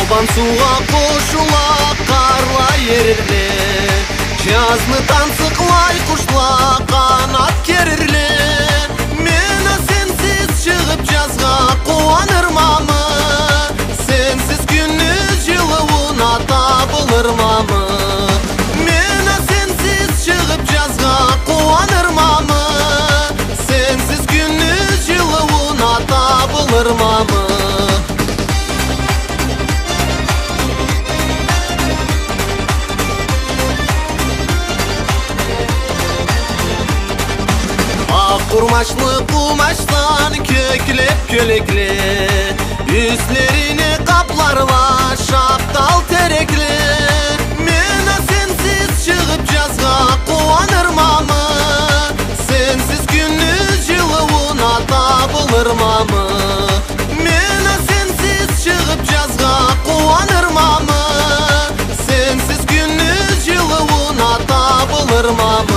Çoban suğa koşula karla yerirli, жазны тансықлай құшла қанат керірлі. Мені сенсіз шығып жазға қуаныр мамы, сенсіз күніз жылуына табылыр мамы. Мені сенсіз шығып жазға қуаныр мамы, сенсіз күніз жылуына табылыр мамы. Kurmaşlı kumaştan köklep kölekli, üstlerini kaplarla şaptal terekli. Mena sensiz çıkıp жазға қуаныр мамы, sensiz gündüz жылуына табылыр мамы. Mena sensiz çıkıp жазға қуаныр мамы, sensiz gündüz жылуына табылыр мамы.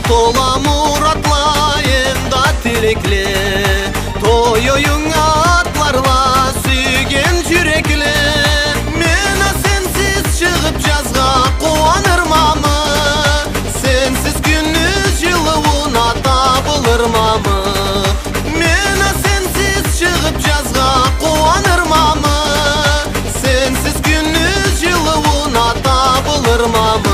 Тола мұратла емда тереклі, той ойыңа атларла сүйген жүреклі. Мені сенсіз шығып жазға қуаныр мамы, сенсіз күніз жылуына табылыр мамы. Мені сенсіз шығып жазға қуаныр мамы, сенсіз күніз жылуына табылыр мамы.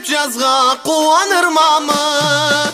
Жазға қуаныр мамы.